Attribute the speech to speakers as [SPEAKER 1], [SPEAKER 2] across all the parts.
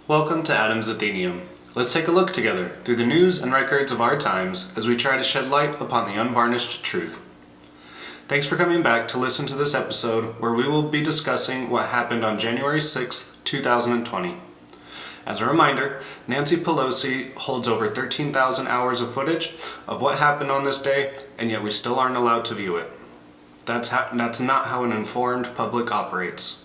[SPEAKER 1] Welcome to Adam's Athenaeum. Let's take a look together through the news and records of our times as we try to shed light upon the unvarnished truth. Thanks for coming back to listen to this episode where we will be discussing what happened on January 6th, 2020. As a reminder, Nancy Pelosi holds over 13,000 hours of footage of what happened on this day, and yet we still aren't allowed to view it. That's not how an informed public operates.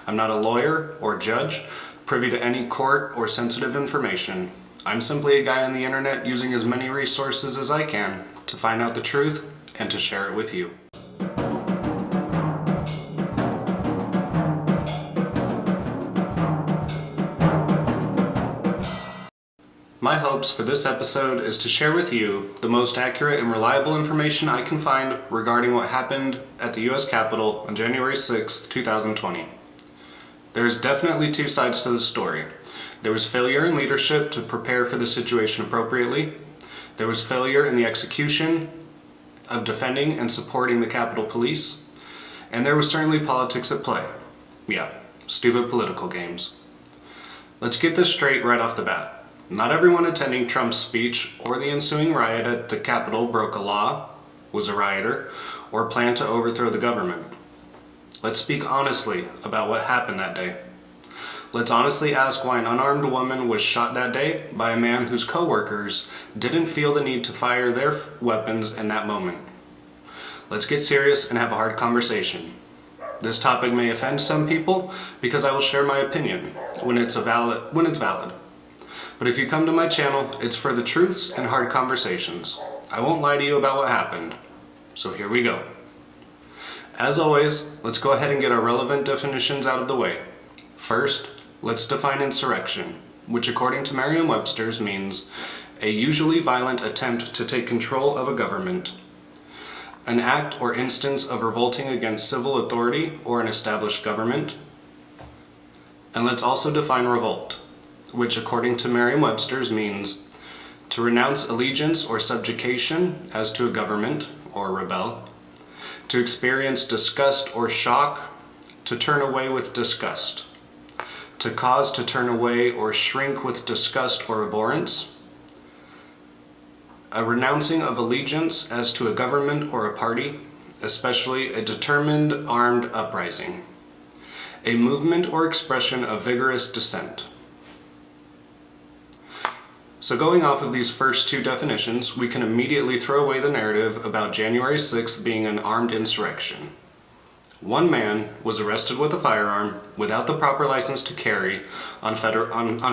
[SPEAKER 1] I'm not a lawyer or judge privy to any court or sensitive information. I'm simply a guy on the internet using as many resources as I can to find out the truth and to share it with you. My hopes for this episode is to share with you the most accurate and reliable information I can find regarding what happened at the U.S. Capitol on January 6th, 2020. There's definitely two sides to the story. There was failure in leadership to prepare for the situation appropriately. There was failure in the execution of defending and supporting the Capitol Police. And there was certainly politics at play. Yeah, stupid political games. Let's get this straight right off the bat. Not everyone attending Trump's speech or the ensuing riot at the Capitol broke a law, was a rioter, or planned to overthrow the government. Let's speak honestly about what happened that day. Let's honestly ask why an unarmed woman was shot that day by a man whose co-workers didn't feel the need to fire their weapons in that moment. Let's get serious and have a hard conversation. This topic may offend some people because I will share my opinion when it's valid. But if you come to my channel, it's for the truths and hard conversations. I won't lie to you about what happened. So here we go. As always, let's go ahead and get our relevant definitions out of the way. First, let's define insurrection, which according to Merriam-Webster's means a usually violent attempt to take control of a government, an act or instance of revolting against civil authority or an established government. And let's also define revolt, which according to Merriam-Webster's means to renounce allegiance or subjugation as to a government or rebel, to experience disgust or shock, to turn away with disgust, to cause to turn away or shrink with disgust or abhorrence, a renouncing of allegiance as to a government or a party, especially a determined armed uprising, a movement or expression of vigorous dissent. So going off of these first two definitions, we can immediately throw away the narrative about January 6th being an armed insurrection. One man was arrested with a firearm without the proper license to carry on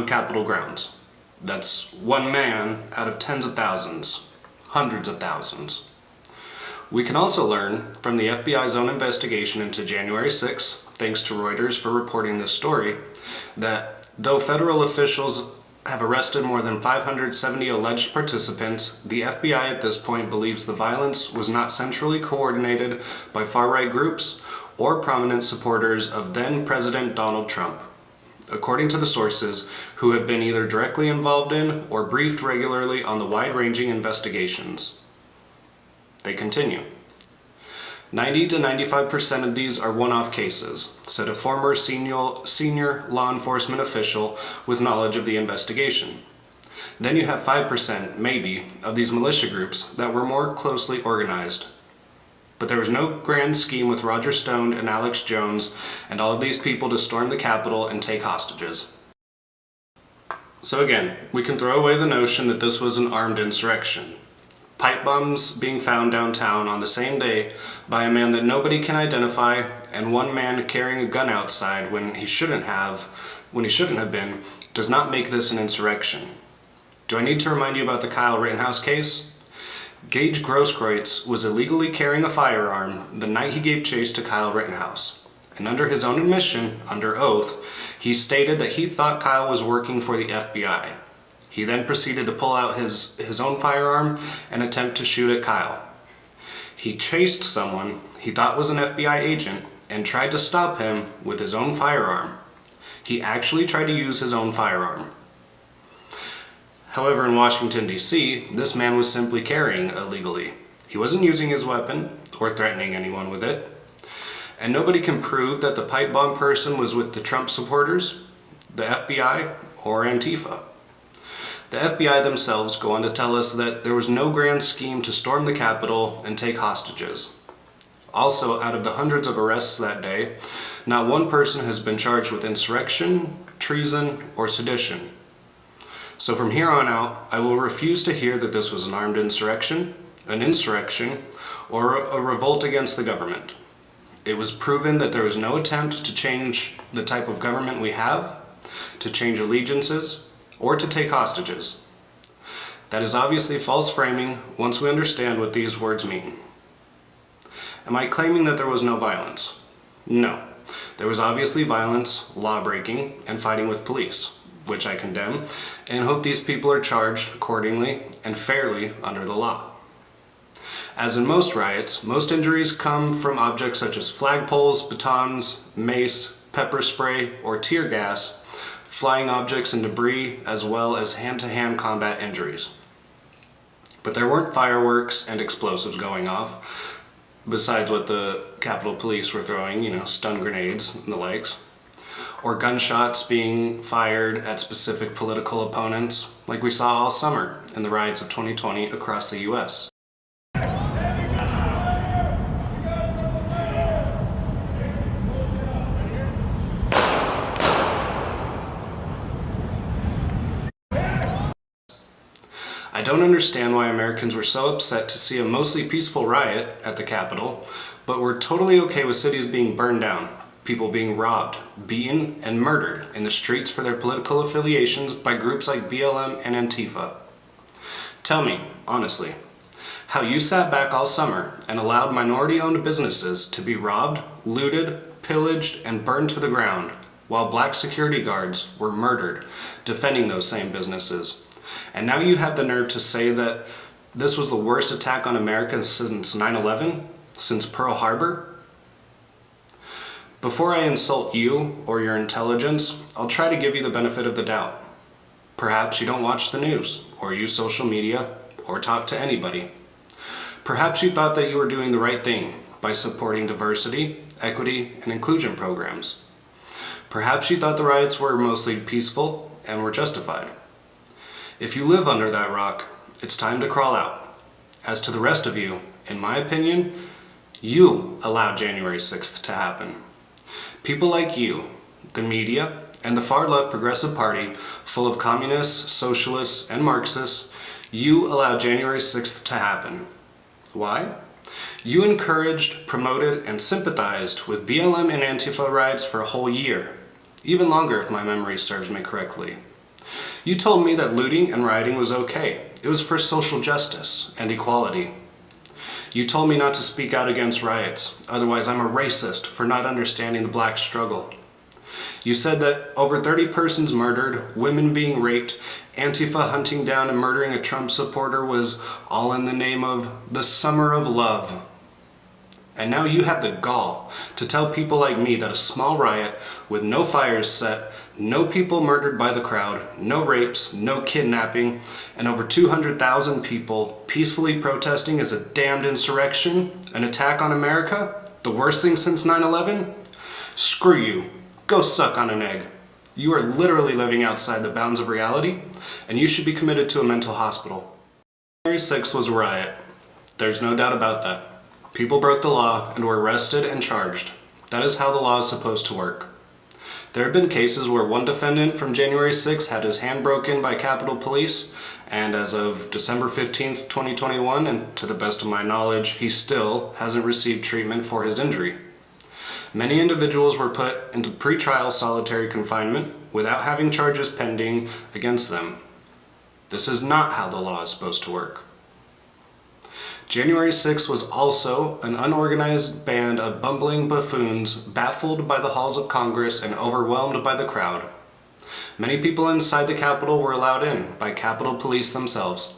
[SPEAKER 1] Capitol grounds. That's one man out of tens of thousands, hundreds of thousands. We can also learn from the FBI's own investigation into January 6th, thanks to Reuters for reporting this story, that though federal officials have arrested more than 570 alleged participants, the FBI at this point believes the violence was not centrally coordinated by far-right groups or prominent supporters of then-President Donald Trump, according to the sources who have been either directly involved in or briefed regularly on the wide-ranging investigations. They continue. 90 to 95% of these are one-off cases, said a former senior law enforcement official with knowledge of the investigation. Then you have 5%, maybe, of these militia groups that were more closely organized. But there was no grand scheme with Roger Stone and Alex Jones and all of these people to storm the Capitol and take hostages. So again, we can throw away the notion that this was an armed insurrection. Pipe bombs being found downtown on the same day by a man that nobody can identify, and one man carrying a gun outside when he shouldn't have been, does not make this an insurrection. Do I need to remind you about the Kyle Rittenhouse case? Gage Grosskreutz was illegally carrying a firearm the night he gave chase to Kyle Rittenhouse. And under his own admission, under oath, he stated that he thought Kyle was working for the FBI. He then proceeded to pull out his own firearm and attempt to shoot at Kyle. He chased someone he thought was an FBI agent and tried to stop him with his own firearm. He actually tried to use his own firearm. However, in Washington, D.C., this man was simply carrying illegally. He wasn't using his weapon or threatening anyone with it. And nobody can prove that the pipe bomb person was with the Trump supporters, the FBI, or Antifa. The FBI themselves go on to tell us that there was no grand scheme to storm the Capitol and take hostages. Also, out of the hundreds of arrests that day, not one person has been charged with insurrection, treason, or sedition. So from here on out, I will refuse to hear that this was an armed insurrection, or a revolt against the government. It was proven that there was no attempt to change the type of government we have, to change allegiances, or to take hostages. That is obviously false framing once we understand what these words mean. Am I claiming that there was no violence? No. There was obviously violence, law-breaking, and fighting with police, which I condemn, and hope these people are charged accordingly and fairly under the law. As in most riots, most injuries come from objects such as flagpoles, batons, mace, pepper spray, or tear gas, flying objects and debris, as well as hand-to-hand combat injuries. But there weren't fireworks and explosives going off, besides what the Capitol Police were throwing, stun grenades and the likes, or gunshots being fired at specific political opponents, like we saw all summer in the riots of 2020 across the US. I don't understand why Americans were so upset to see a mostly peaceful riot at the Capitol, but were totally okay with cities being burned down, people being robbed, beaten, and murdered in the streets for their political affiliations by groups like BLM and Antifa. Tell me, honestly, how you sat back all summer and allowed minority-owned businesses to be robbed, looted, pillaged, and burned to the ground, while black security guards were murdered defending those same businesses. And now you have the nerve to say that this was the worst attack on America since 9/11, since Pearl Harbor? Before I insult you or your intelligence, I'll try to give you the benefit of the doubt. Perhaps you don't watch the news, or use social media, or talk to anybody. Perhaps you thought that you were doing the right thing by supporting diversity, equity, and inclusion programs. Perhaps you thought the riots were mostly peaceful and were justified. If you live under that rock, it's time to crawl out. As to the rest of you, in my opinion, you allowed January 6th to happen. People like you, the media, and the far-left Progressive Party, full of communists, socialists, and Marxists, you allowed January 6th to happen. Why? You encouraged, promoted, and sympathized with BLM and Antifa riots for a whole year, even longer if my memory serves me correctly. You told me that looting and rioting was okay. It was for social justice and equality. You told me not to speak out against riots, otherwise I'm a racist for not understanding the black struggle. You said that over 30 persons murdered, women being raped, Antifa hunting down and murdering a Trump supporter was all in the name of the summer of love. And now you have the gall to tell people like me that a small riot with no fires set, no people murdered by the crowd, no rapes, no kidnapping, and over 200,000 people peacefully protesting is a damned insurrection, an attack on America, the worst thing since 9/11? Screw you. Go suck on an egg. You are literally living outside the bounds of reality, and you should be committed to a mental hospital. January 6th was a riot. There's no doubt about that. People broke the law and were arrested and charged. That is how the law is supposed to work. There have been cases where one defendant from January 6th had his hand broken by Capitol Police, and as of December 15th, 2021, and to the best of my knowledge, he still hasn't received treatment for his injury. Many individuals were put into pretrial solitary confinement without having charges pending against them. This is not how the law is supposed to work. January 6th was also an unorganized band of bumbling buffoons baffled by the halls of Congress and overwhelmed by the crowd. Many people inside the Capitol were allowed in by Capitol Police themselves.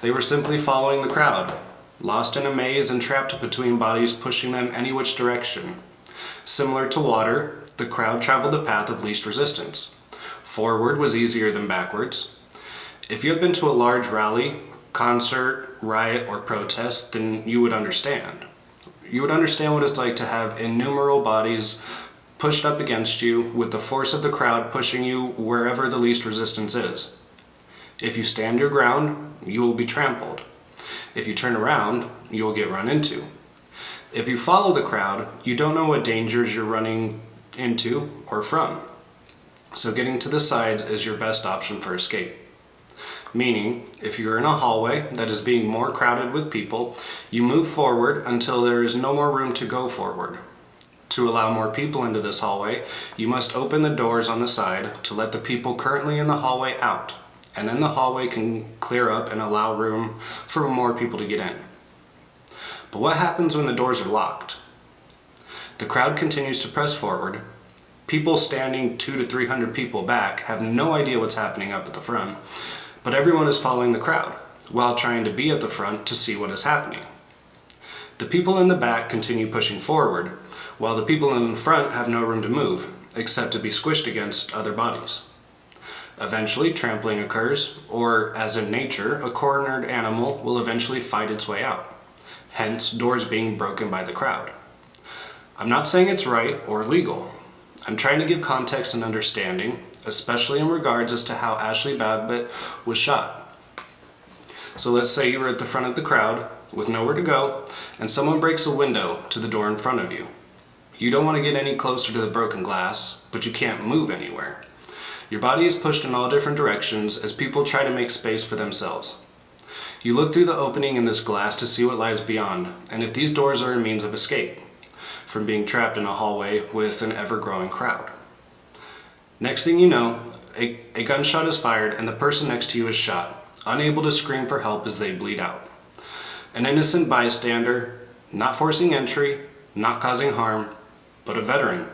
[SPEAKER 1] They were simply following the crowd, lost in a maze and trapped between bodies pushing them any which direction. Similar to water, the crowd traveled the path of least resistance. Forward was easier than backwards. If you have been to a large rally, concert, riot, or protest, then you would understand. You would understand what it's like to have innumerable bodies pushed up against you with the force of the crowd pushing you wherever the least resistance is. If you stand your ground, you will be trampled. If you turn around, you will get run into. If you follow the crowd, you don't know what dangers you're running into or from. So getting to the sides is your best option for escape. Meaning, if you're in a hallway that is being more crowded with people, you move forward until there is no more room to go forward. To allow more people into this hallway, you must open the doors on the side to let the people currently in the hallway out, and then the hallway can clear up and allow room for more people to get in. But what happens when the doors are locked? The crowd continues to press forward. People standing 200 to 300 people back have no idea what's happening up at the front, but everyone is following the crowd while trying to be at the front to see what is happening. The people in the back continue pushing forward, while the people in the front have no room to move, except to be squished against other bodies. Eventually, trampling occurs, or as in nature, a cornered animal will eventually fight its way out, hence doors being broken by the crowd. I'm not saying it's right or legal. I'm trying to give context and understanding, especially in regards as to how Ashley Babbitt was shot. So let's say you were at the front of the crowd with nowhere to go, and someone breaks a window to the door in front of you. You don't want to get any closer to the broken glass, but you can't move anywhere. Your body is pushed in all different directions as people try to make space for themselves. You look through the opening in this glass to see what lies beyond, and if these doors are a means of escape from being trapped in a hallway with an ever-growing crowd. Next thing you know, a gunshot is fired and the person next to you is shot, unable to scream for help as they bleed out. An innocent bystander, not forcing entry, not causing harm, but a veteran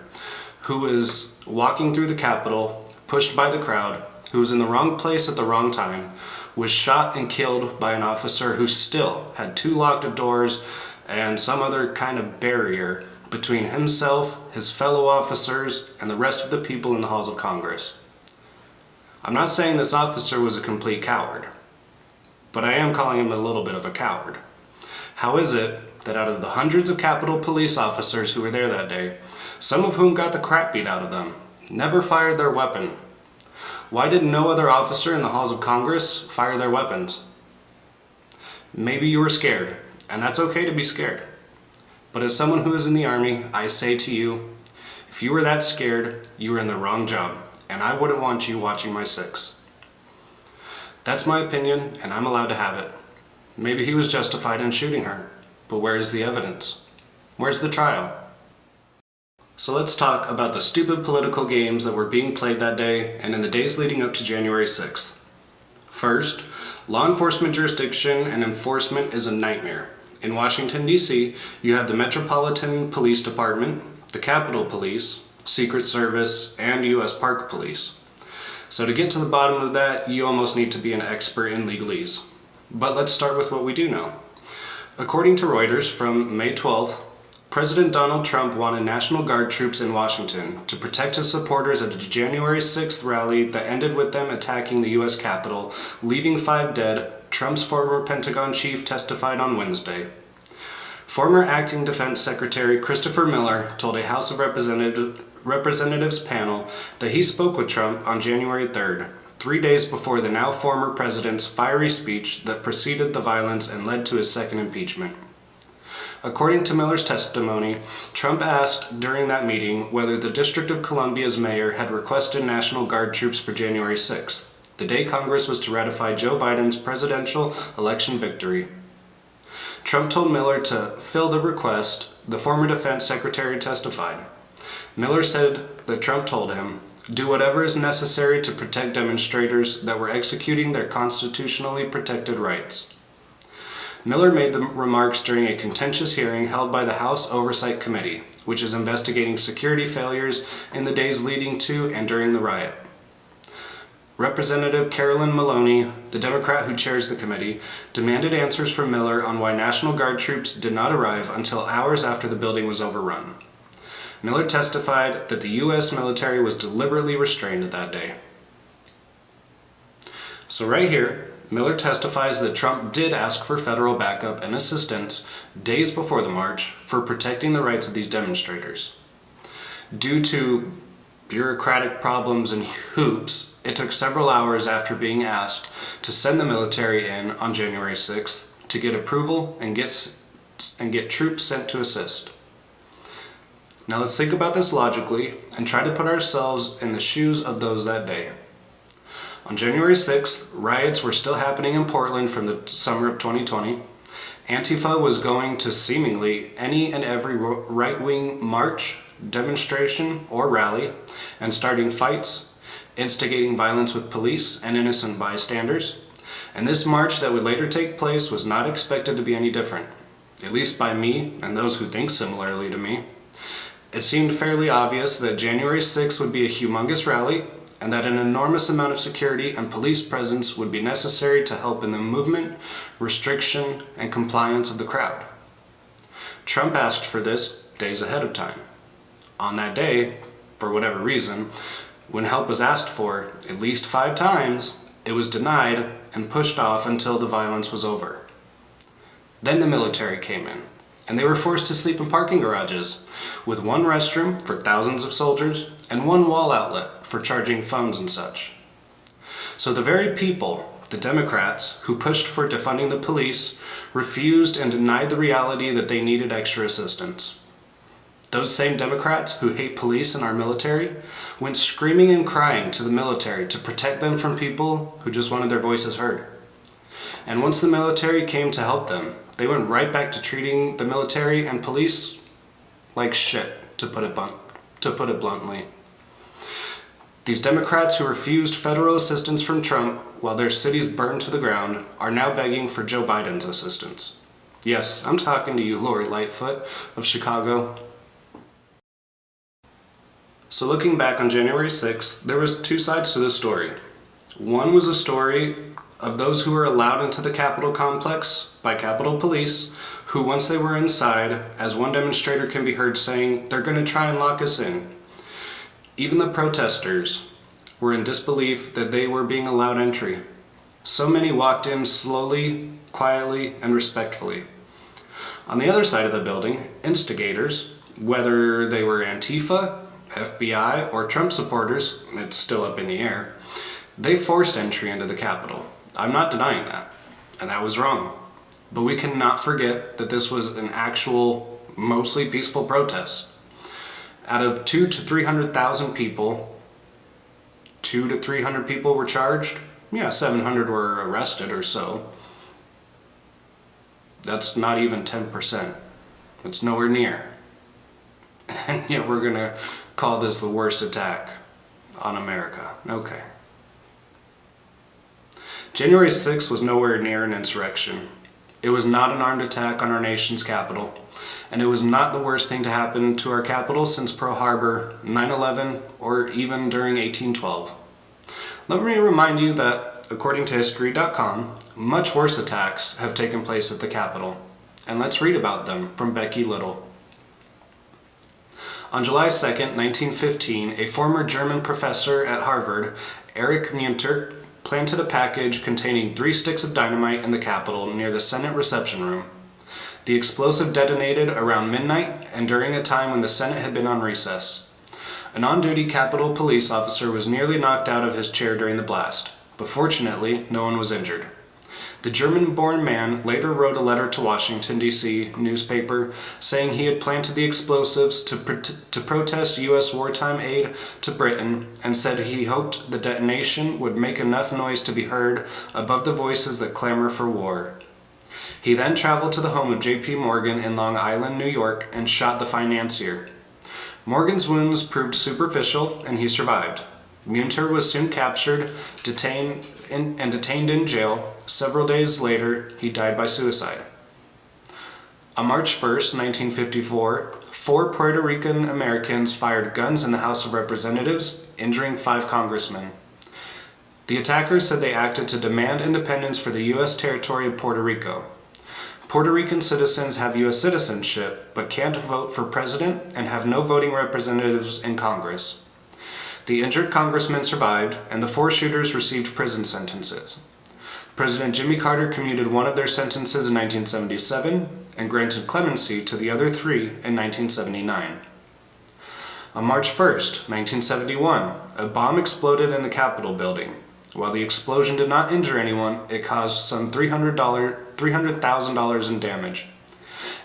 [SPEAKER 1] who is walking through the Capitol, pushed by the crowd, who was in the wrong place at the wrong time, was shot and killed by an officer who still had 2 locked doors and some other kind of barrier between himself, his fellow officers, and the rest of the people in the halls of Congress. I'm not saying this officer was a complete coward, but I am calling him a little bit of a coward. How is it that out of the hundreds of Capitol police officers who were there that day, some of whom got the crap beat out of them, never fired their weapon? Why did no other officer in the halls of Congress fire their weapons? Maybe you were scared, and that's okay to be scared. But as someone who is in the Army, I say to you, if you were that scared, you were in the wrong job, and I wouldn't want you watching my 6. That's my opinion, and I'm allowed to have it. Maybe he was justified in shooting her, but where is the evidence? Where's the trial? So let's talk about the stupid political games that were being played that day and in the days leading up to January 6th. First, law enforcement jurisdiction and enforcement is a nightmare. In Washington, D.C., you have the Metropolitan Police Department, the Capitol Police, Secret Service, and U.S. Park Police. So to get to the bottom of that, you almost need to be an expert in legalese. But let's start with what we do know. According to Reuters from May 12th, President Donald Trump wanted National Guard troops in Washington to protect his supporters at a January 6th rally that ended with them attacking the U.S. Capitol, leaving 5 dead. Trump's former Pentagon chief testified on Wednesday. Former acting defense secretary Christopher Miller told a House of Representatives panel that he spoke with Trump on January 3rd, 3 days before the now former president's fiery speech that preceded the violence and led to his second impeachment. According to Miller's testimony, Trump asked during that meeting whether the District of Columbia's mayor had requested National Guard troops for January 6th, the day Congress was to ratify Joe Biden's presidential election victory. Trump told Miller to fill the request, the former defense secretary testified. Miller said that Trump told him, "Do whatever is necessary to protect demonstrators that were executing their constitutionally protected rights." Miller made the remarks during a contentious hearing held by the House Oversight Committee, which is investigating security failures in the days leading to and during the riot. Representative Carolyn Maloney, the Democrat who chairs the committee, demanded answers from Miller on why National Guard troops did not arrive until hours after the building was overrun. Miller testified that the U.S. military was deliberately restrained that day. So right here, Miller testifies that Trump did ask for federal backup and assistance days before the march for protecting the rights of these demonstrators. Due to bureaucratic problems and hoops, it took several hours after being asked to send the military in on January 6th to get approval and get troops sent to assist. Now let's think about this logically and try to put ourselves in the shoes of those that day. On January 6th, riots were still happening in Portland from the summer of 2020. Antifa was going to seemingly any and every right-wing march, demonstration, or rally, and starting fights, instigating violence with police and innocent bystanders. And this march that would later take place was not expected to be any different, at least by me and those who think similarly to me. It seemed fairly obvious that January 6th would be a humongous rally, and that an enormous amount of security and police presence would be necessary to help in the movement, restriction, and compliance of the crowd. Trump asked for this days ahead of time. On that day, for whatever reason, when help was asked for at least 5 times, it was denied and pushed off until the violence was over. Then the military came in, and they were forced to sleep in parking garages, with one restroom for thousands of soldiers and one wall outlet for charging phones and such. So the very people, the Democrats, who pushed for defunding the police, refused and denied the reality that they needed extra assistance. Those same Democrats who hate police and our military went screaming and crying to the military to protect them from people who just wanted their voices heard. And once the military came to help them, they went right back to treating the military and police like shit, to put it bluntly. These Democrats who refused federal assistance from Trump while their cities burned to the ground are now begging for Joe Biden's assistance. Yes, I'm talking to you, Lori Lightfoot of Chicago. So looking back on January 6th, there was 2 sides to this story. One was a story of those who were allowed into the Capitol complex by Capitol Police, who once they were inside, as one demonstrator can be heard saying, "They're going to try and lock us in." Even the protesters were in disbelief that they were being allowed entry. So many walked in slowly, quietly, and respectfully. On the other side of the building, instigators, whether they were Antifa, FBI, or Trump supporters, it's still up in the air, they forced entry into the Capitol. I'm not denying that, and that was wrong. But we cannot forget that this was an actual, mostly peaceful protest. Out of 200,000 to 300,000 people, 200 to 300 people were charged. 700 were arrested or so. That's not even 10%. It's nowhere near. And yet we're gonna call this the worst attack on America. Okay. January 6th was nowhere near an insurrection. It was not an armed attack on our nation's capital, and it was not the worst thing to happen to our capital since Pearl Harbor, 9/11, or even during 1812. Let me remind you that, according to History.com, much worse attacks have taken place at the Capitol, and let's read about them from Becky Little. On July 2nd, 1915, a former German professor at Harvard, Erich Munter, planted a package containing 3 sticks of dynamite in the Capitol near the Senate reception room. The explosive detonated around midnight and during a time when the Senate had been on recess. An on-duty Capitol police officer was nearly knocked out of his chair during the blast, but fortunately, no one was injured. The German-born man later wrote a letter to Washington, D.C. newspaper saying he had planted the explosives to protest U.S. wartime aid to Britain, and said he hoped the detonation would make enough noise to be heard above the voices that clamor for war. He then traveled to the home of J.P. Morgan in Long Island, New York, and shot the financier. Morgan's wounds proved superficial, and he survived. Munter was soon captured, detained in jail. Several days later, he died by suicide. On March 1st, 1954, 4 Puerto Rican Americans fired guns in the House of Representatives, injuring 5 congressmen. The attackers said they acted to demand independence for the U.S. territory of Puerto Rico. Puerto Rican citizens have U.S. citizenship, but can't vote for president and have no voting representatives in Congress. The injured congressmen survived, and the 4 shooters received prison sentences. President Jimmy Carter commuted one of their sentences in 1977 and granted clemency to the other 3 in 1979. On March 1st, 1971, a bomb exploded in the Capitol building. While the explosion did not injure anyone, it caused some $300,000 in damage.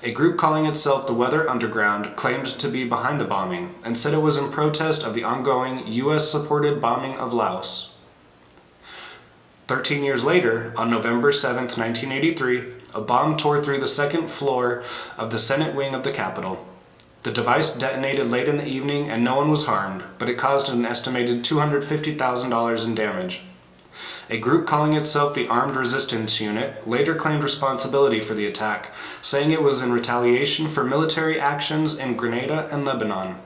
[SPEAKER 1] A group calling itself the Weather Underground claimed to be behind the bombing and said it was in protest of the ongoing U.S.-supported bombing of Laos. 13 years later, on November 7, 1983, a bomb tore through the second floor of the Senate wing of the Capitol. The device detonated late in the evening and no one was harmed, but it caused an estimated $250,000 in damage. A group calling itself the Armed Resistance Unit later claimed responsibility for the attack, saying it was in retaliation for military actions in Grenada and Lebanon.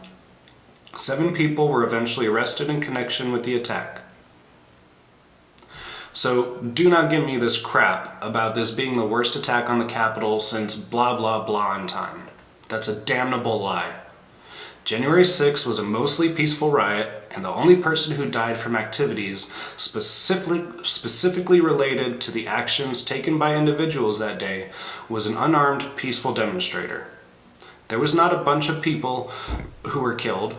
[SPEAKER 1] 7 people were eventually arrested in connection with the attack. So do not give me this crap about this being the worst attack on the Capitol since blah blah blah in time. That's a damnable lie. January 6th was a mostly peaceful riot, and the only person who died from activities specifically related to the actions taken by individuals that day was an unarmed, peaceful demonstrator. There was not a bunch of people who were killed.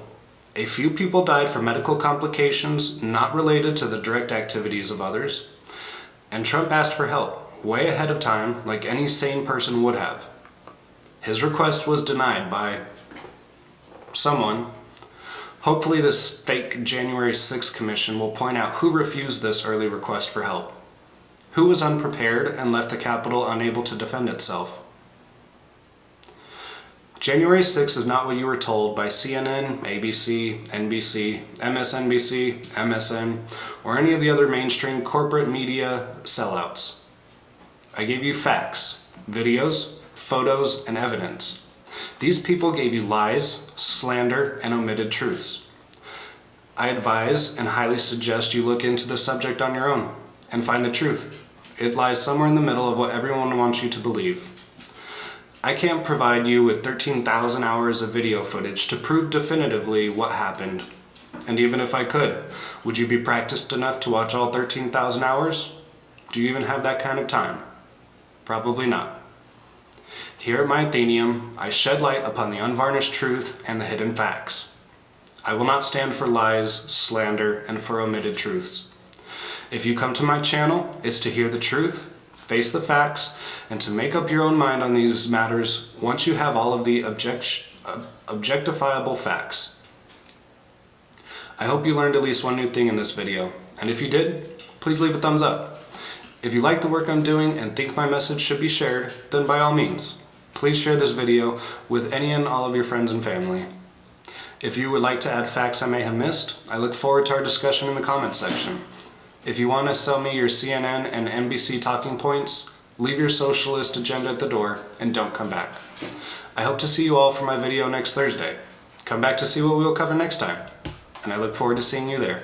[SPEAKER 1] A few people died from medical complications not related to the direct activities of others. And Trump asked for help, way ahead of time, like any sane person would have. His request was denied by someone. Hopefully this fake January 6th commission will point out who refused this early request for help. Who was unprepared and left the Capitol unable to defend itself? January 6th is not what you were told by CNN, ABC, NBC, MSNBC, MSN, or any of the other mainstream corporate media sellouts. I gave you facts, videos, photos, and evidence. These people gave you lies, slander, and omitted truths. I advise and highly suggest you look into the subject on your own and find the truth. It lies somewhere in the middle of what everyone wants you to believe. I can't provide you with 13,000 hours of video footage to prove definitively what happened. And even if I could, would you be practiced enough to watch all 13,000 hours? Do you even have that kind of time? Probably not. Here at Mythenium, I shed light upon the unvarnished truth and the hidden facts. I will not stand for lies, slander, and for omitted truths. If you come to my channel, it's to hear the truth, face the facts, and to make up your own mind on these matters once you have all of the objectifiable facts. I hope you learned at least one new thing in this video, and if you did, please leave a thumbs up. If you like the work I'm doing and think my message should be shared, then by all means, please share this video with any and all of your friends and family. If you would like to add facts I may have missed, I look forward to our discussion in the comments section. If you want to sell me your CNN and NBC talking points, leave your socialist agenda at the door and don't come back. I hope to see you all for my video next Thursday. Come back to see what we will cover next time, and I look forward to seeing you there.